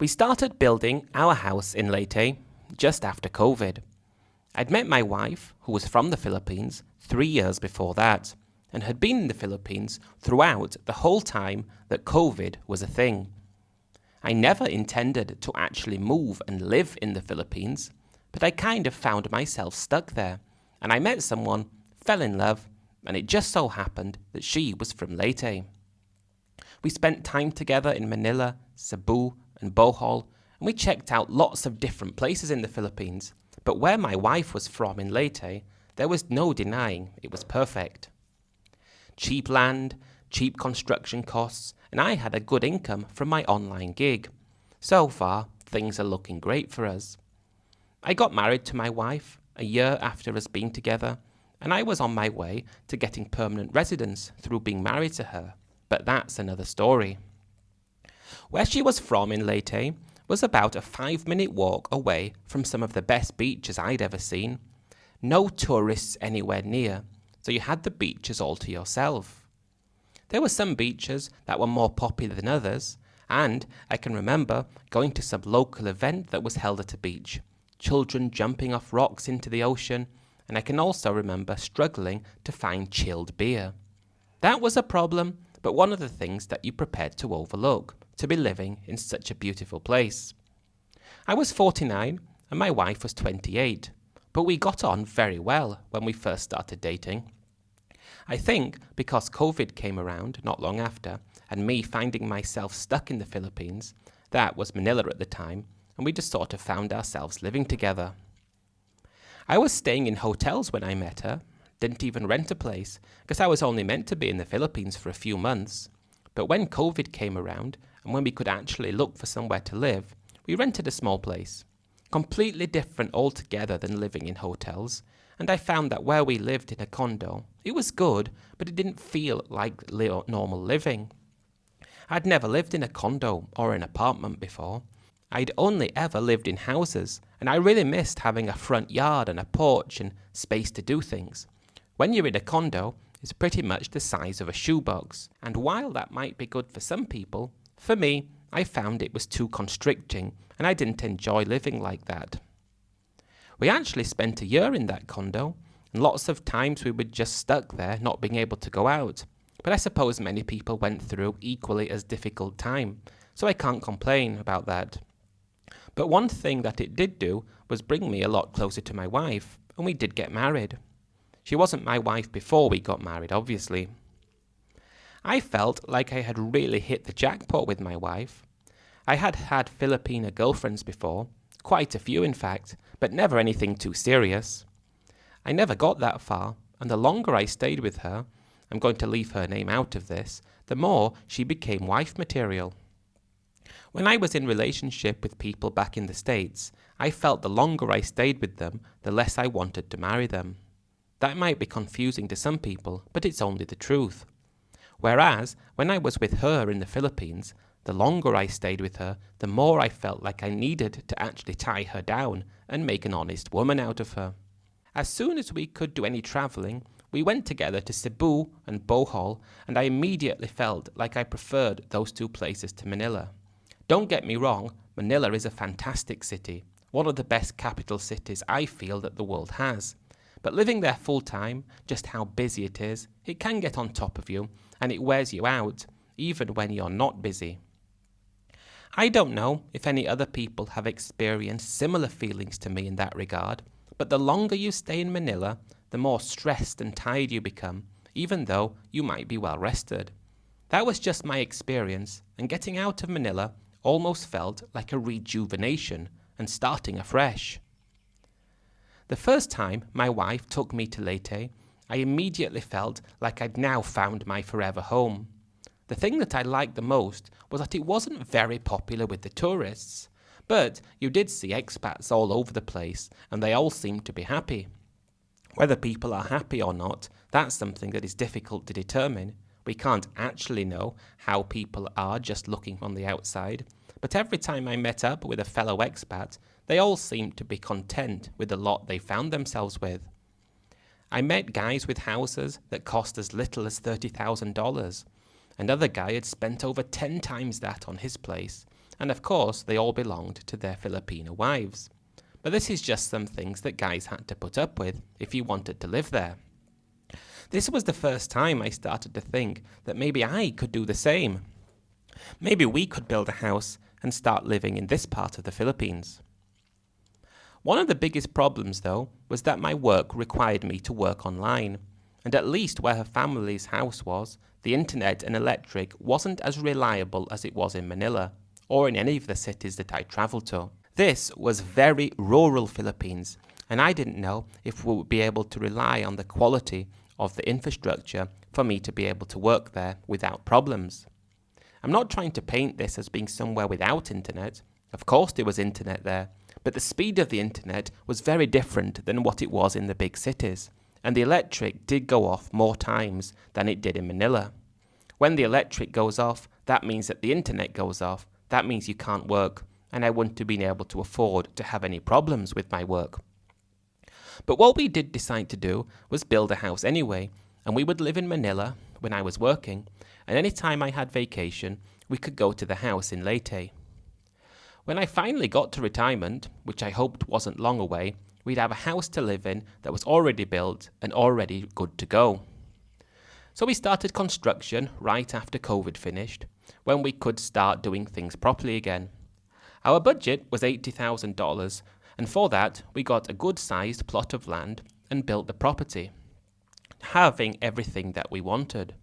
We started building our house in Leyte just after COVID. I'd met my wife, who was from the Philippines, 3 years before that, and had been in the Philippines throughout the whole time that COVID was a thing. I never intended to actually move and live in the Philippines, but I kind of found myself stuck there, and I met someone, fell in love, and it just so happened that she was from Leyte. We spent time together in Manila, Cebu, and Bohol, and we checked out lots of different places in the Philippines, but where my wife was from in Leyte, there was no denying it was perfect. Cheap land, cheap construction costs, and I had a good income from my online gig. So far, things are looking great for us. I got married to my wife a year after us being together, and I was on my way to getting permanent residence through being married to her, but that's another story. Where she was from in Leyte was about a 5-minute walk away from some of the best beaches I'd ever seen. No tourists anywhere near, so you had the beaches all to yourself. There were some beaches that were more popular than others, and I can remember going to some local event that was held at a beach, children jumping off rocks into the ocean, and I can also remember struggling to find chilled beer. That was a problem, but one of the things that you prepared to overlook, to be living in such a beautiful place. I was 49 and my wife was 28, but we got on very well when we first started dating. I think because COVID came around not long after, and me finding myself stuck in the Philippines, that was Manila at the time, and we just sort of found ourselves living together. I was staying in hotels when I met her, didn't even rent a place, because I was only meant to be in the Philippines for a few months. But when COVID came around, and when we could actually look for somewhere to live, we rented a small place. Completely different altogether than living in hotels, and I found that where we lived in a condo, it was good, but it didn't feel like normal living. I'd never lived in a condo or an apartment before. I'd only ever lived in houses, and I really missed having a front yard and a porch and space to do things. When you're in a condo, it's pretty much the size of a shoebox, and while that might be good for some people, for me, I found it was too constricting, and I didn't enjoy living like that. We actually spent a year in that condo, and lots of times we were just stuck there, not being able to go out. But I suppose many people went through equally as difficult time, so I can't complain about that. But one thing that it did do was bring me a lot closer to my wife, and we did get married. She wasn't my wife before we got married, obviously. I felt like I had really hit the jackpot with my wife. I had had Filipina girlfriends before, quite a few in fact, but never anything too serious. I never got that far, and the longer I stayed with her, I'm going to leave her name out of this, the more she became wife material. When I was in relationship with people back in the States, I felt the longer I stayed with them, the less I wanted to marry them. That might be confusing to some people, but it's only the truth. Whereas, when I was with her in the Philippines, the longer I stayed with her, the more I felt like I needed to actually tie her down and make an honest woman out of her. As soon as we could do any travelling, we went together to Cebu and Bohol, and I immediately felt like I preferred those two places to Manila. Don't get me wrong, Manila is a fantastic city, one of the best capital cities I feel that the world has. But living there full time, just how busy it is, it can get on top of you, and it wears you out, even when you're not busy. I don't know if any other people have experienced similar feelings to me in that regard, but the longer you stay in Manila, the more stressed and tired you become, even though you might be well rested. That was just my experience, and getting out of Manila almost felt like a rejuvenation and starting afresh. The first time my wife took me to Leyte, I immediately felt like I'd now found my forever home. The thing that I liked the most was that it wasn't very popular with the tourists, but you did see expats all over the place, and they all seemed to be happy. Whether people are happy or not, that's something that is difficult to determine. We can't actually know how people are just looking on the outside, but every time I met up with a fellow expat, they all seemed to be content with the lot they found themselves with. I met guys with houses that cost as little as $30,000. Another guy had spent over 10 times that on his place, and of course they all belonged to their Filipino wives. But this is just some things that guys had to put up with if you wanted to live there. This was the first time I started to think that maybe I could do the same. Maybe we could build a house and start living in this part of the Philippines. One of the biggest problems, though, was that my work required me to work online, and at least where her family's house was, the internet and electric wasn't as reliable as it was in Manila, or in any of the cities that I travelled to. This was very rural Philippines, and I didn't know if we would be able to rely on the quality of the infrastructure for me to be able to work there without problems. I'm not trying to paint this as being somewhere without internet. Of course there was internet there, but the speed of the internet was very different than what it was in the big cities, and the electric did go off more times than it did in Manila. When the electric goes off, that means that the internet goes off. That means you can't work, and I wouldn't have been able to afford to have any problems with my work. But what we did decide to do was build a house anyway, and we would live in Manila when I was working, and any time I had vacation, we could go to the house in Leyte. When I finally got to retirement, which I hoped wasn't long away, we'd have a house to live in that was already built and already good to go. So we started construction right after COVID finished, when we could start doing things properly again. Our budget was $80,000, and for that we got a good-sized plot of land and built the property, having everything that we wanted.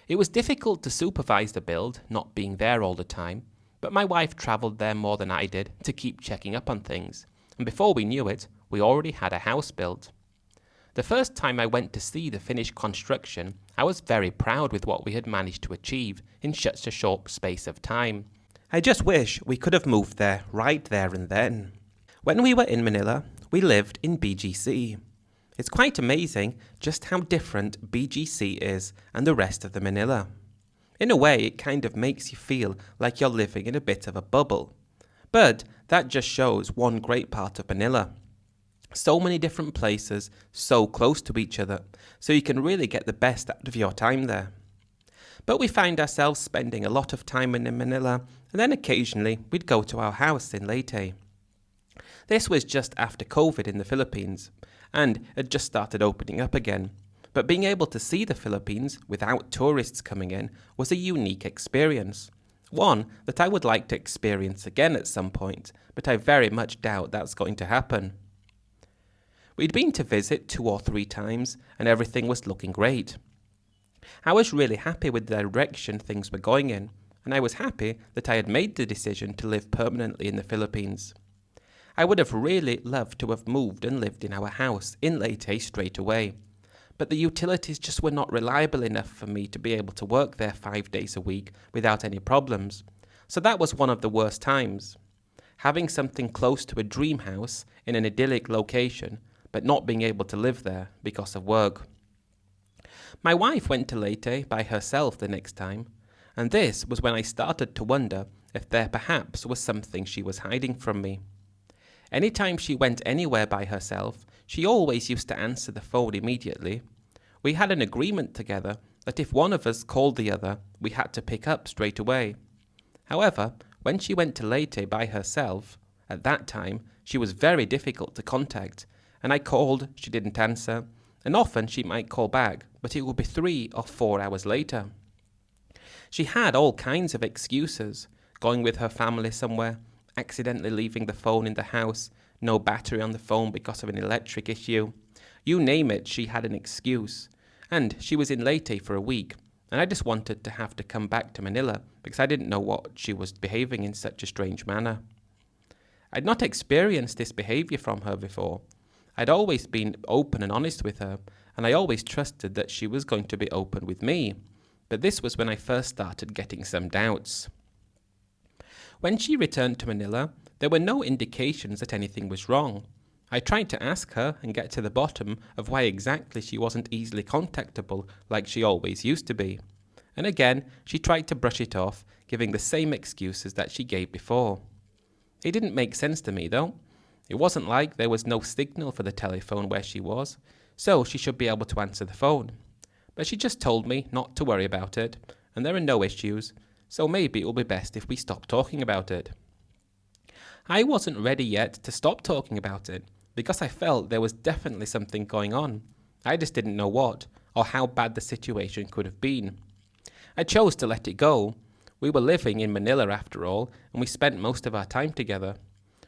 It was difficult to supervise the build, not being there all the time, but my wife travelled there more than I did to keep checking up on things, and before we knew it, we already had a house built. The first time I went to see the finished construction, I was very proud with what we had managed to achieve in such a short space of time. I just wish we could have moved there right there and then. When we were in Manila, we lived in BGC. It's quite amazing just how different BGC is and the rest of the Manila. In a way, it kind of makes you feel like you're living in a bit of a bubble. But that just shows one great part of Manila. So many different places, so close to each other, so you can really get the best out of your time there. But we find ourselves spending a lot of time in Manila, and then occasionally we'd go to our house in Leyte. This was just after COVID in the Philippines, and had just started opening up again. But being able to see the Philippines without tourists coming in was a unique experience. One that I would like to experience again at some point, but I very much doubt that's going to happen. We'd been to visit 2 or 3 times, and everything was looking great. I was really happy with the direction things were going in, and I was happy that I had made the decision to live permanently in the Philippines. I would have really loved to have moved and lived in our house in Leyte straight away, but the utilities just were not reliable enough for me to be able to work there 5 days a week without any problems, so that was one of the worst times. Having something close to a dream house in an idyllic location, but not being able to live there because of work. My wife went to Leyte by herself the next time, and this was when I started to wonder if there perhaps was something she was hiding from me. Anytime she went anywhere by herself, she always used to answer the phone immediately. We had an agreement together that if one of us called the other, we had to pick up straight away. However, when she went to Leyte by herself, at that time, she was very difficult to contact, and I called, she didn't answer, and often she might call back, but it would be 3 or 4 hours later. She had all kinds of excuses, going with her family somewhere, accidentally leaving the phone in the house, no battery on the phone because of an electric issue. You name it, she had an excuse. And she was in Leyte for a week, and I just wanted to have to come back to Manila because I didn't know what she was behaving in such a strange manner. I'd not experienced this behaviour from her before. I'd always been open and honest with her, and I always trusted that she was going to be open with me. But this was when I first started getting some doubts. When she returned to Manila, there were no indications that anything was wrong. I tried to ask her and get to the bottom of why exactly she wasn't easily contactable like she always used to be. And again, she tried to brush it off, giving the same excuses that she gave before. It didn't make sense to me though. It wasn't like there was no signal for the telephone where she was, so she should be able to answer the phone. But she just told me not to worry about it, and there are no issues, so maybe it will be best if we stop talking about it. I wasn't ready yet to stop talking about it, because I felt there was definitely something going on. I just didn't know what, or how bad the situation could have been. I chose to let it go. We were living in Manila after all, and we spent most of our time together.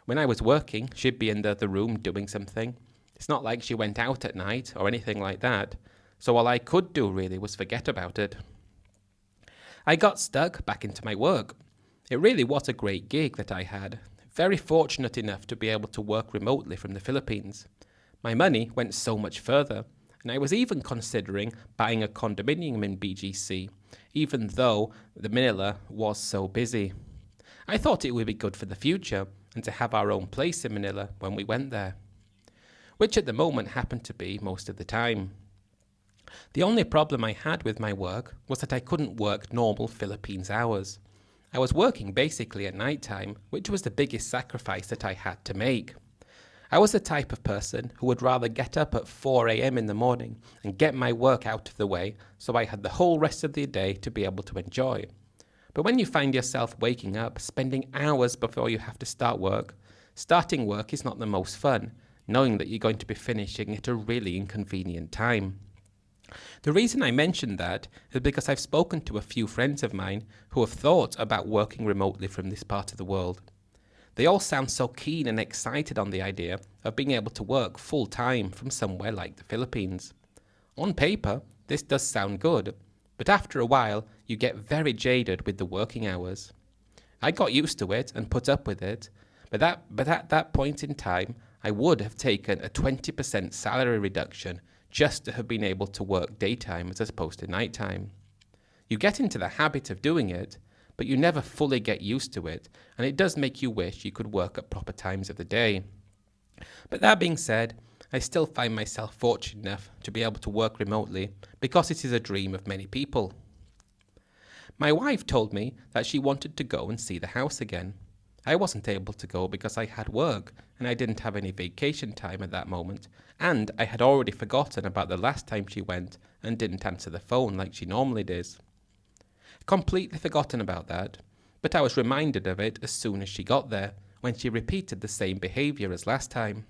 When I was working, she'd be in the other room doing something. It's not like she went out at night or anything like that, so all I could do really was forget about it. I got stuck back into my work. It really was a great gig that I had. Very fortunate enough to be able to work remotely from the Philippines. My money went so much further, and I was even considering buying a condominium in BGC, even though the Manila was so busy. I thought it would be good for the future, and to have our own place in Manila when we went there, which at the moment happened to be most of the time. The only problem I had with my work was that I couldn't work normal Philippines hours. I was working basically at night time, which was the biggest sacrifice that I had to make. I was the type of person who would rather get up at 4 a.m. in the morning and get my work out of the way so I had the whole rest of the day to be able to enjoy. But when you find yourself waking up, spending hours before you have to start work, starting work is not the most fun, knowing that you're going to be finishing at a really inconvenient time. The reason I mention that is because I've spoken to a few friends of mine who have thought about working remotely from this part of the world. They all sound so keen and excited on the idea of being able to work full time from somewhere like the Philippines. On paper, this does sound good, but after a while, you get very jaded with the working hours. I got used to it and put up with it, but at that point in time, I would have taken a 20% salary reduction just to have been able to work daytime as opposed to nighttime. You get into the habit of doing it, but you never fully get used to it, and it does make you wish you could work at proper times of the day. But that being said, I still find myself fortunate enough to be able to work remotely because it is a dream of many people. My wife told me that she wanted to go and see the house again. I wasn't able to go because I had work and I didn't have any vacation time at that moment, and I had already forgotten about the last time she went and didn't answer the phone like she normally does. Completely forgotten about that, but I was reminded of it as soon as she got there, when she repeated the same behaviour as last time.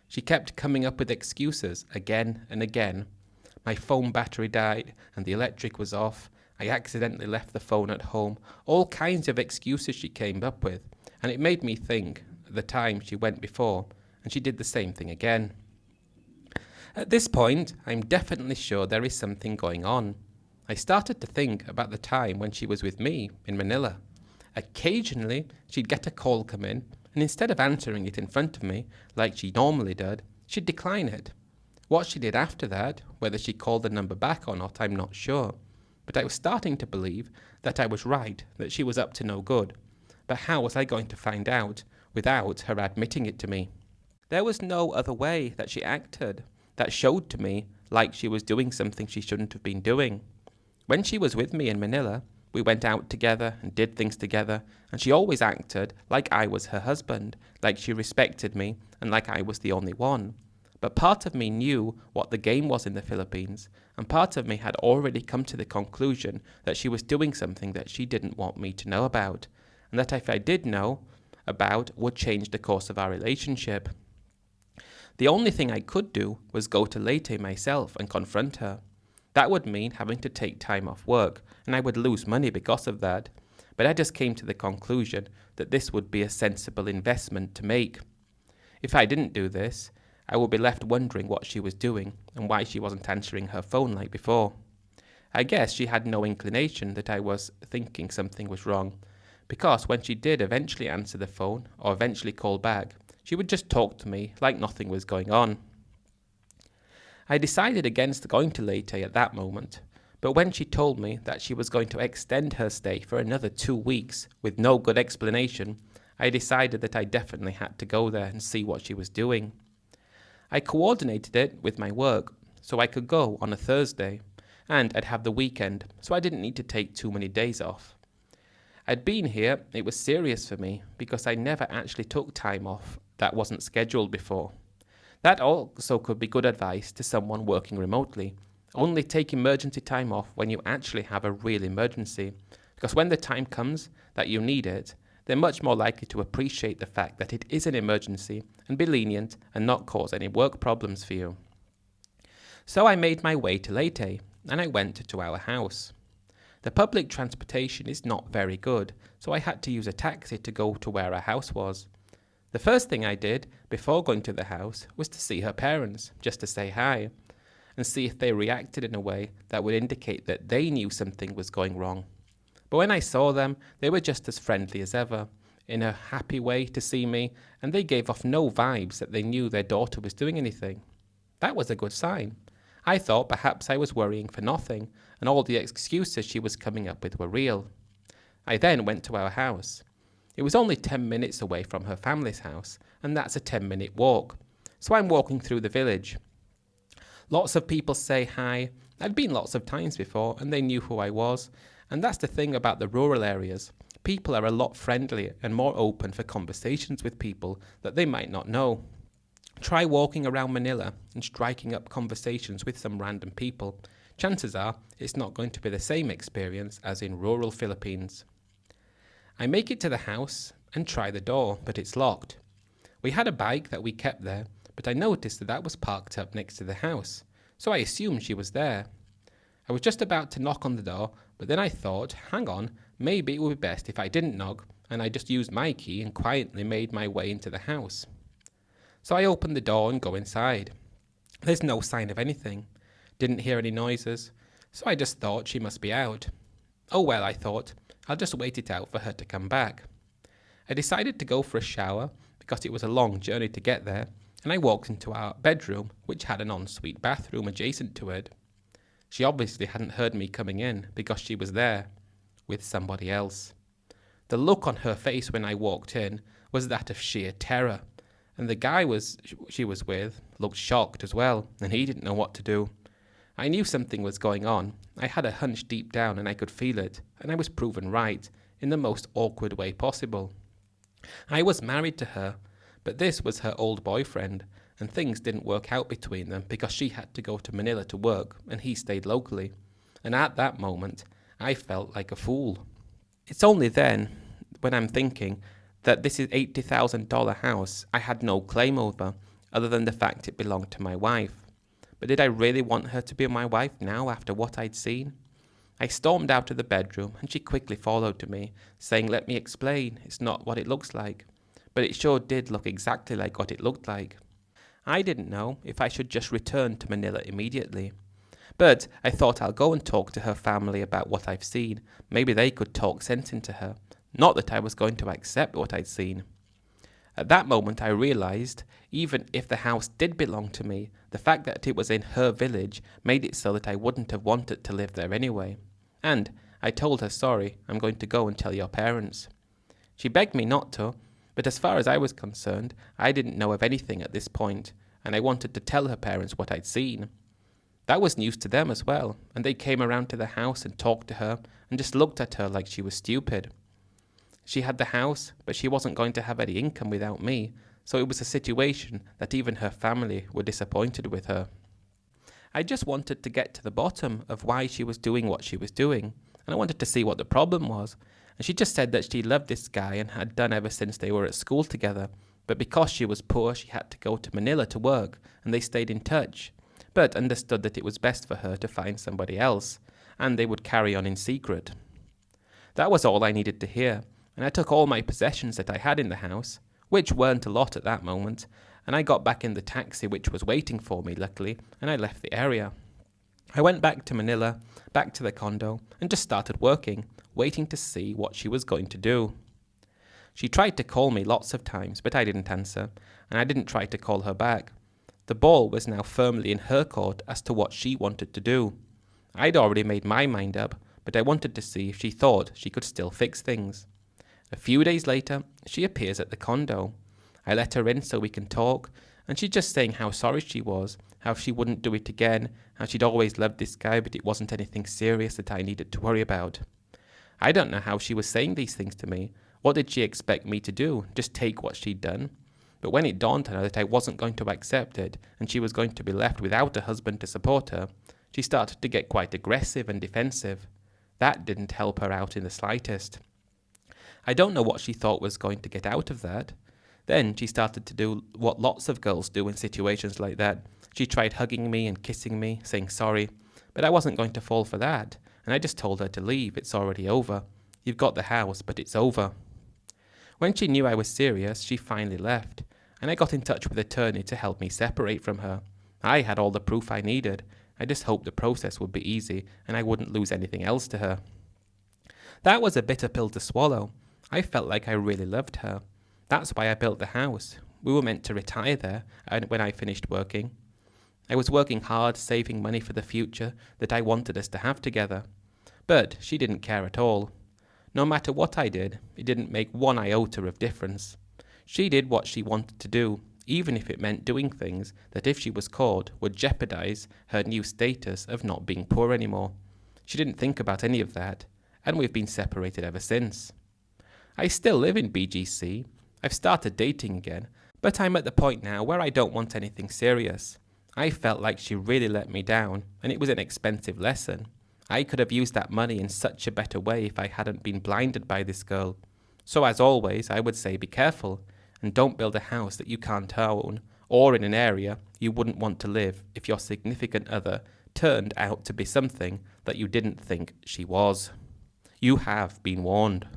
She kept coming up with excuses again and again. My phone battery died and the electric was off. I accidentally left the phone at home. All kinds of excuses she came up with, and it made me think of the time she went before, and she did the same thing again. At this point, I'm definitely sure there is something going on. I started to think about the time when she was with me in Manila. Occasionally, she'd get a call come in, and instead of answering it in front of me, like she normally did, she'd decline it. What she did after that, whether she called the number back or not, I'm not sure. But I was starting to believe that I was right, that she was up to no good. But how was I going to find out without her admitting it to me? There was no other way that she acted that showed to me like she was doing something she shouldn't have been doing. When she was with me in Manila, we went out together and did things together, and she always acted like I was her husband, like she respected me, and like I was the only one. But part of me knew what the game was in the Philippines, and part of me had already come to the conclusion that she was doing something that she didn't want me to know about, and that if I did know about, would change the course of our relationship. The only thing I could do was go to Leyte myself and confront her. That would mean having to take time off work, and I would lose money because of that. But I just came to the conclusion that this would be a sensible investment to make. If I didn't do this, I would be left wondering what she was doing and why she wasn't answering her phone like before. I guess she had no inclination that I was thinking something was wrong, because when she did eventually answer the phone or eventually call back, she would just talk to me like nothing was going on. I decided against going to Leyte at that moment, but when she told me that she was going to extend her stay for another 2 weeks with no good explanation, I decided that I definitely had to go there and see what she was doing. I coordinated it with my work so I could go on a Thursday, and I'd have the weekend, so I didn't need to take too many days off. I'd been here, it was serious for me because I never actually took time off that wasn't scheduled before. That also could be good advice to someone working remotely. Only take emergency time off when you actually have a real emergency, because when the time comes that you need it, they're much more likely to appreciate the fact that it is an emergency and be lenient and not cause any work problems for you. So I made my way to Leyte and I went to our house. The public transportation is not very good, so I had to use a taxi to go to where our house was. The first thing I did before going to the house was to see her parents, just to say hi, and see if they reacted in a way that would indicate that they knew something was going wrong. But when I saw them, they were just as friendly as ever, in a happy way to see me, and they gave off no vibes that they knew their daughter was doing anything. That was a good sign. I thought perhaps I was worrying for nothing, and all the excuses she was coming up with were real. I then went to our house. It was only 10 minutes away from her family's house, and that's a 10-minute walk. So I'm walking through the village. Lots of people say hi. I'd been lots of times before, and they knew who I was. And that's the thing about the rural areas. People are a lot friendlier and more open for conversations with people that they might not know. Try walking around Manila and striking up conversations with some random people. Chances are it's not going to be the same experience as in rural Philippines. I make it to the house and try the door, but it's locked. We had a bike that we kept there, but I noticed that was parked up next to the house, so I assumed she was there. I was just about to knock on the door, but then I thought, hang on, maybe it would be best if I didn't knock, and I just used my key and quietly made my way into the house. So I opened the door and go inside. There's no sign of anything. Didn't hear any noises, so I just thought she must be out. Oh well, I thought, I'll just wait it out for her to come back. I decided to go for a shower because it was a long journey to get there, and I walked into our bedroom, which had an ensuite bathroom adjacent to it. She obviously hadn't heard me coming in because she was there with somebody else. The look on her face when I walked in was that of sheer terror, and the guy she was with looked shocked as well, and he didn't know what to do. I knew something was going on. I had a hunch deep down and I could feel it, and I was proven right in the most awkward way possible. I was married to her, but this was her old boyfriend, and things didn't work out between them because she had to go to Manila to work and he stayed locally. And at that moment, I felt like a fool. It's only then, when I'm thinking that this is $80,000 house I had no claim over, other than the fact it belonged to my wife. But did I really want her to be my wife now after what I'd seen? I stormed out of the bedroom and she quickly followed me, saying, "Let me explain, it's not what it looks like." But it sure did look exactly like what it looked like. I didn't know if I should just return to Manila immediately. But I thought I'll go and talk to her family about what I've seen. Maybe they could talk sense into her. Not that I was going to accept what I'd seen. At that moment I realized, even if the house did belong to me, the fact that it was in her village made it so that I wouldn't have wanted to live there anyway. And I told her, "Sorry, I'm going to go and tell your parents." She begged me not to, but as far as I was concerned, I didn't know of anything at this point, and I wanted to tell her parents what I'd seen. That was news to them as well, and they came around to the house and talked to her and just looked at her like she was stupid. She had the house, but she wasn't going to have any income without me, so it was a situation that even her family were disappointed with her. I just wanted to get to the bottom of why she was doing what she was doing, and I wanted to see what the problem was. And she just said that she loved this guy and had done ever since they were at school together, but because she was poor she had to go to Manila to work, and they stayed in touch, but understood that it was best for her to find somebody else, and they would carry on in secret. That was all I needed to hear, and I took all my possessions that I had in the house, which weren't a lot at that moment, and I got back in the taxi which was waiting for me, luckily, and I left the area. I went back to Manila, back to the condo, and just started working, waiting to see what she was going to do. She tried to call me lots of times, but I didn't answer, and I didn't try to call her back. The ball was now firmly in her court as to what she wanted to do. I'd already made my mind up, but I wanted to see if she thought she could still fix things. A few days later, she appears at the condo. I let her in so we can talk, and she's just saying how sorry she was, how she wouldn't do it again, how she'd always loved this guy, but it wasn't anything serious that I needed to worry about. I don't know how she was saying these things to me. What did she expect me to do? Just take what she'd done? But when it dawned on her that I wasn't going to accept it, and she was going to be left without a husband to support her, she started to get quite aggressive and defensive. That didn't help her out in the slightest. I don't know what she thought was going to get out of that. Then she started to do what lots of girls do in situations like that. She tried hugging me and kissing me, saying sorry, but I wasn't going to fall for that, and I just told her to leave. It's already over. You've got the house, but it's over. When she knew I was serious, she finally left, and I got in touch with an attorney to help me separate from her. I had all the proof I needed. I just hoped the process would be easy and I wouldn't lose anything else to her. That was a bitter pill to swallow. I felt like I really loved her. That's why I built the house. We were meant to retire there when I finished working. I was working hard, saving money for the future that I wanted us to have together. But she didn't care at all. No matter what I did, it didn't make one iota of difference. She did what she wanted to do, even if it meant doing things that, if she was caught, would jeopardize her new status of not being poor anymore. She didn't think about any of that, and we've been separated ever since. I still live in BGC. I've started dating again, but I'm at the point now where I don't want anything serious. I felt like she really let me down, and it was an expensive lesson. I could have used that money in such a better way if I hadn't been blinded by this girl. So as always, I would say be careful, and don't build a house that you can't own, or in an area you wouldn't want to live if your significant other turned out to be something that you didn't think she was. You have been warned.